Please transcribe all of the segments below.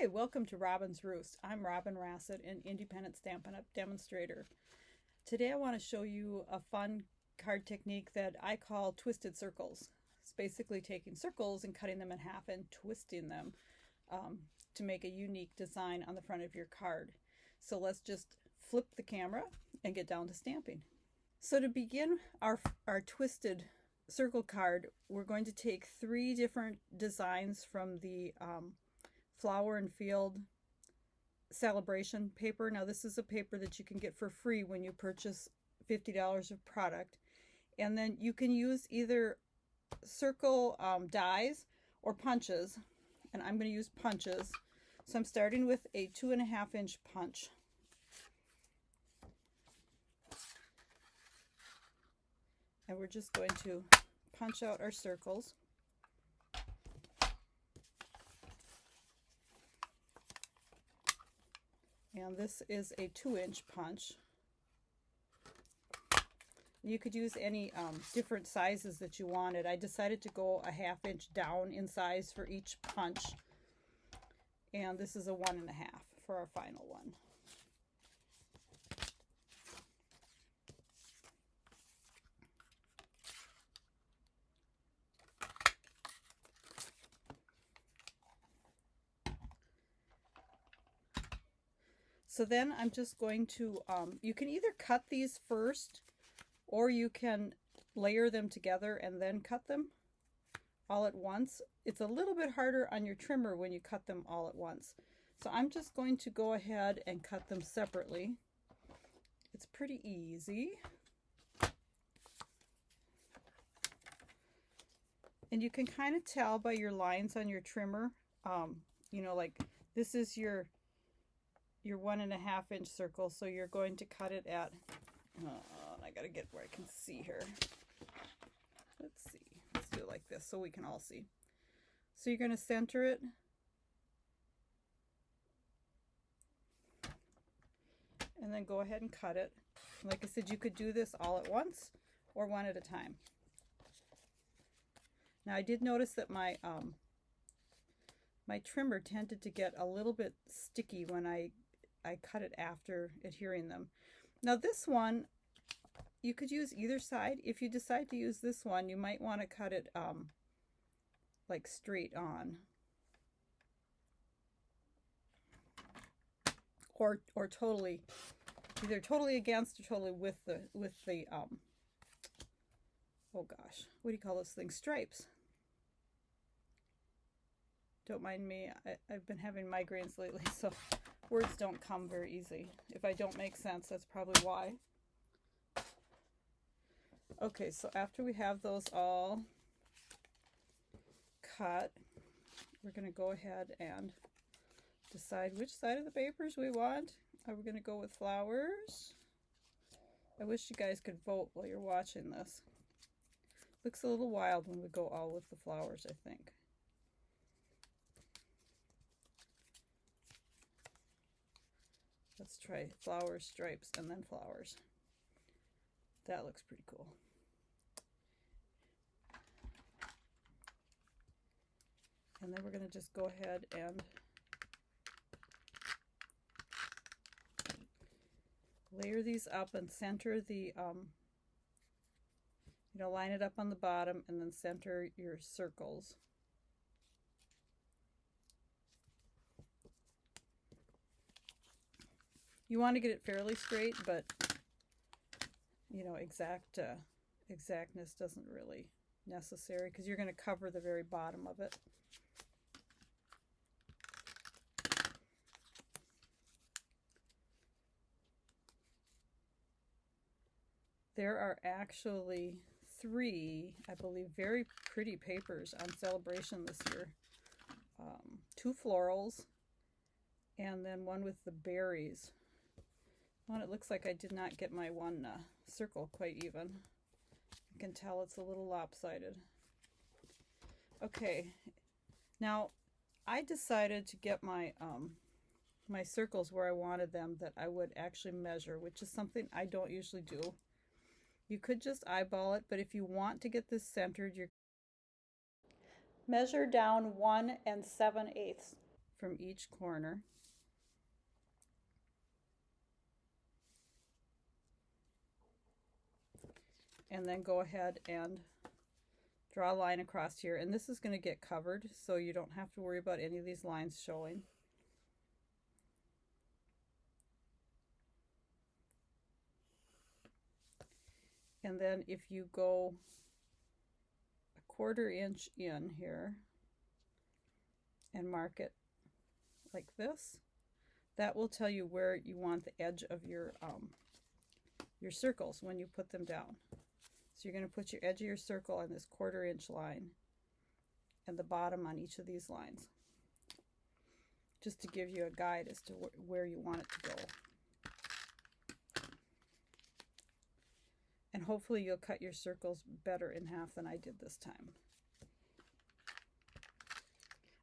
Hi, welcome to Robyn's Roost. I'm Robyn Rasset, an independent Stampin' Up! Demonstrator. Today I want to show you a fun card technique that I call twisted circles. It's basically taking circles and cutting them in half and twisting them to make a unique design on the front of your card. So let's just flip the camera and get down to stamping. So to begin our twisted circle card, we're going to take 3 different designs from the Flower and Field celebration paper. Now this is a paper that you can get for free when you purchase $50 of product, and then you can use either circle dies or punches, and I'm going to use punches. So I'm starting with a 2.5 inch punch, and we're just going to punch out our circles. And this is a 2-inch punch. You could use any different sizes that you wanted. I decided to go a 1/2 inch down in size for each punch. And this is a 1.5 for our final one. So then I'm just going to, you can either cut these first, or you can layer them together and then cut them all at once. It's a little bit harder on your trimmer when you cut them all at once. So I'm just going to go ahead and cut them separately. It's pretty easy. And you can kind of tell by your lines on your trimmer, you know, like this is your 1.5 inch circle, so you're going to cut it at, I gotta get where I can see here. Let's see, let's do it like this so we can all see. So you're going to center it, and then go ahead and cut it. Like I said, you could do this all at once or one at a time. Now I did notice that my trimmer tended to get a little bit sticky when I cut it after adhering them. Now this one, you could use either side. If you decide to use this one, you might want to cut it like straight on, or totally, either totally against or totally with the oh gosh, what do you call those things? Stripes. Don't mind me, I've been having migraines lately, so words don't come very easy. If I don't make sense, that's probably why. Okay, so after we have those all cut, we're going to go ahead and decide which side of the papers we want. Are we going to go with flowers? I wish you guys could vote while you're watching this. Looks a little wild when we go all with the flowers, I think. Let's try flowers, stripes, and then flowers. That looks pretty cool. And then we're going to just go ahead and layer these up and center the, you know, line it up on the bottom and then center your circles. You want to get it fairly straight, but you know, exactness doesn't really necessary because you're going to cover the very bottom of it. There are actually 3, I believe, very pretty papers on celebration this year. 2 florals, and then one with the berries. One, it looks like I did not get my one circle quite even. You can tell it's a little lopsided. Okay, now I decided to get my my circles where I wanted them, that I would actually measure, which is something I don't usually do. You could just eyeball it, but if you want to get this centered, you're measure down 1 7/8 from each corner. And then go ahead and draw a line across here. And this is going to get covered, so you don't have to worry about any of these lines showing. And then if you go a 1/4 inch in here and mark it like this, that will tell you where you want the edge of your circles when you put them down. So you're going to put your edge of your circle on this 1/4 inch line and the bottom on each of these lines, just to give you a guide as to where you want it to go. And hopefully you'll cut your circles better in half than I did this time.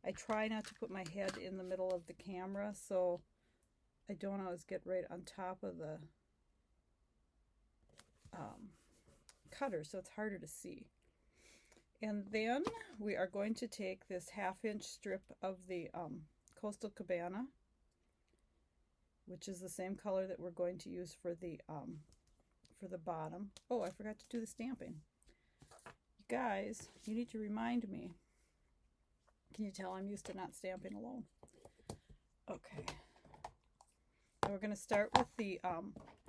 I try not to put my head in the middle of the camera, so I don't always get right on top of the cutter, so it's harder to see. And then we are going to take this 1/2 inch strip of the Coastal Cabana, which is the same color that we're going to use for the bottom. Oh, I forgot to do the stamping. You guys, you need to remind me. Can you tell I'm used to not stamping alone? Okay. Now we're going to start with the,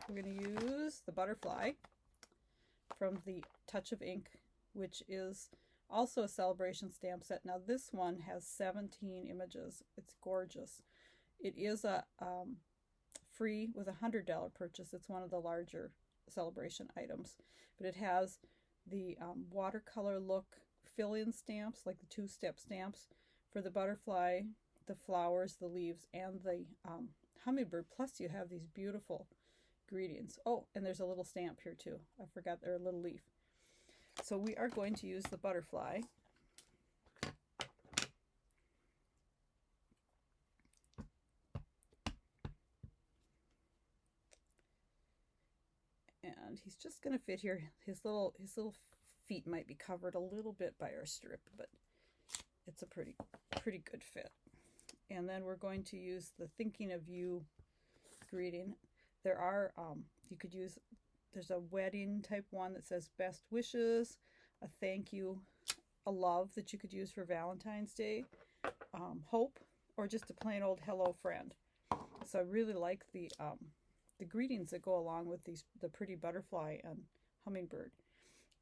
we're going to use the butterfly from the Touch of Ink, which is also a celebration stamp set. Now this one has 17 images. It's gorgeous. It is a free with a $100 purchase. It's one of the larger celebration items, but it has the watercolor look fill-in stamps, like the 2-step stamps for the butterfly, the flowers, the leaves, and the hummingbird. Plus you have these beautiful greetings. Oh, and there's a little stamp here too. I forgot, there's a little leaf. So we are going to use the butterfly. And he's just going to fit here. His little feet might be covered a little bit by our strip, but it's a pretty good fit. And then we're going to use the Thinking of You greeting. There are, you could use, there's a wedding type one that says best wishes, a thank you, a love that you could use for Valentine's Day, hope, or just a plain old hello friend. So I really like the greetings that go along with these, the pretty butterfly and hummingbird.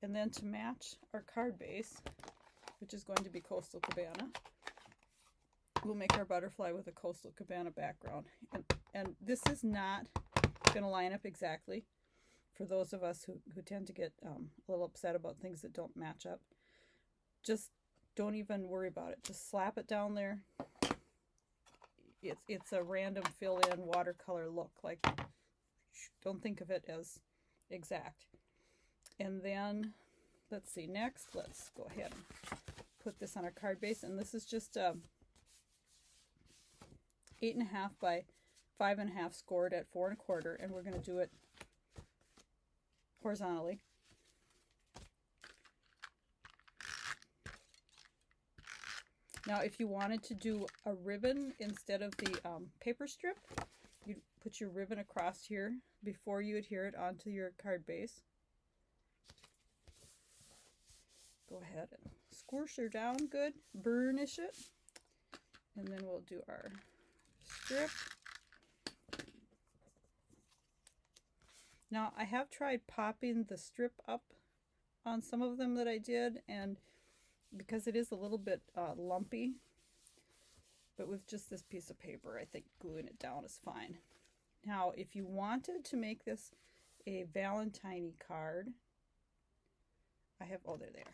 And then to match our card base, which is going to be Coastal Cabana, we'll make our butterfly with a Coastal Cabana background. And this is not going to line up exactly for those of us who tend to get a little upset about things that don't match up. Just don't even worry about it. Just slap it down there. It's a random fill-in watercolor look. Like, don't think of it as exact. And then, let's see, next, let's go ahead and put this on our card base. And this is just 8.5 by 5.5 scored at 4 1/4, and we're going to do it horizontally. Now, if you wanted to do a ribbon instead of the paper strip, you'd put your ribbon across here before you adhere it onto your card base. Go ahead and squish her down good, burnish it, and then we'll do our strip. Now, I have tried popping the strip up on some of them that I did, and because it is a little bit lumpy, but with just this piece of paper, I think gluing it down is fine. Now, if you wanted to make this a Valentine card, I have, oh, they're there.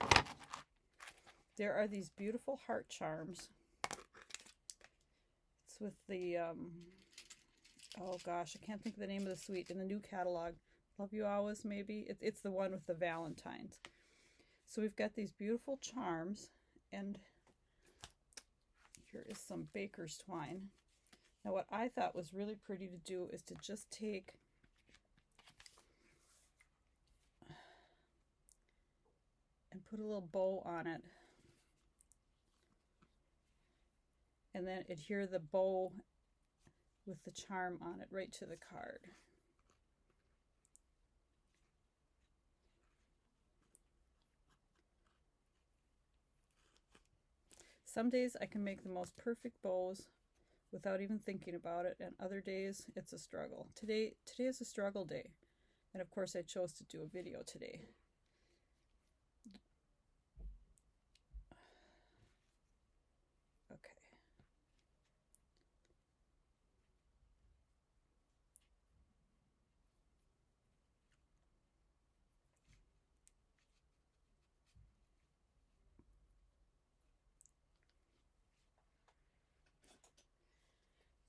There are these beautiful heart charms. It's with the, oh gosh, I can't think of the name of the suite in the new catalog. Love You Always, maybe? It's the one with the Valentines. So we've got these beautiful charms, and here is some baker's twine. Now what I thought was really pretty to do is to just take and put a little bow on it. and then adhere the bow with the charm on it right to the card. Some days I can make the most perfect bows without even thinking about it, and other days it's a struggle. Today is a struggle day, and of course I chose to do a video today. Okay.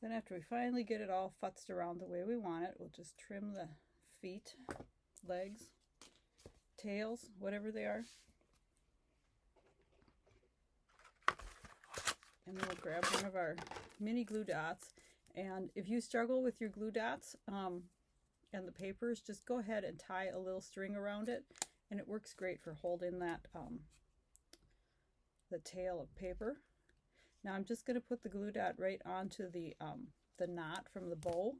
Then after we finally get it all futzed around the way we want it, we'll just trim the feet, legs, tails, whatever they are. And then we'll grab one of our mini glue dots. And if you struggle with your glue dots and the papers, just go ahead and tie a little string around it. And it works great for holding that the tail of paper. Now I'm just going to put the glue dot right onto the knot from the bow.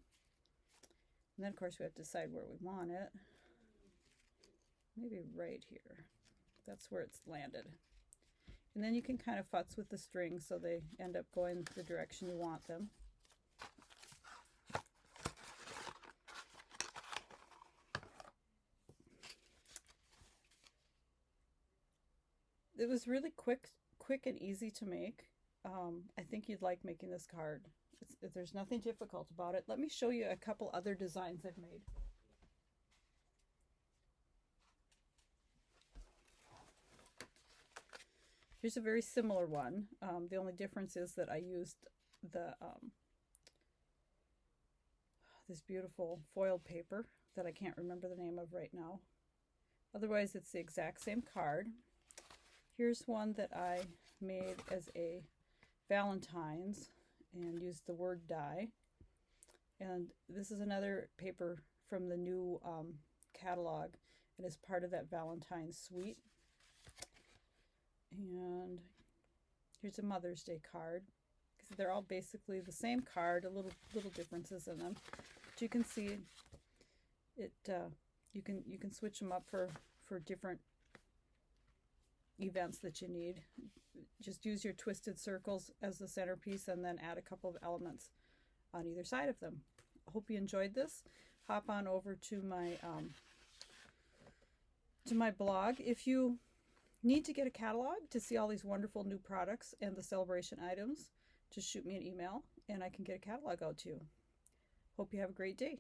And then of course we have to decide where we want it. Maybe right here. That's where it's landed. And then you can kind of futz with the strings so they end up going the direction you want them. It was really quick and easy to make. I think you'd like making this card. There's nothing difficult about it. Let me show you a couple other designs I've made. Here's a very similar one. The only difference is that I used the this beautiful foiled paper that I can't remember the name of right now. Otherwise, it's the exact same card. Here's one that I made as a Valentine's and used the word die. And this is another paper from the new catalog, and is part of that Valentine's suite. And here's a Mother's Day card. They're all basically the same card, little differences in them. But you can see it. You can switch them up for different events that you need. Just use your twisted circles as the centerpiece and then add a couple of elements on either side of them. I hope you enjoyed this. Hop on over to my blog. If you need to get a catalog to see all these wonderful new products and the celebration items, just shoot me an email and I can get a catalog out to you. Hope you have a great day.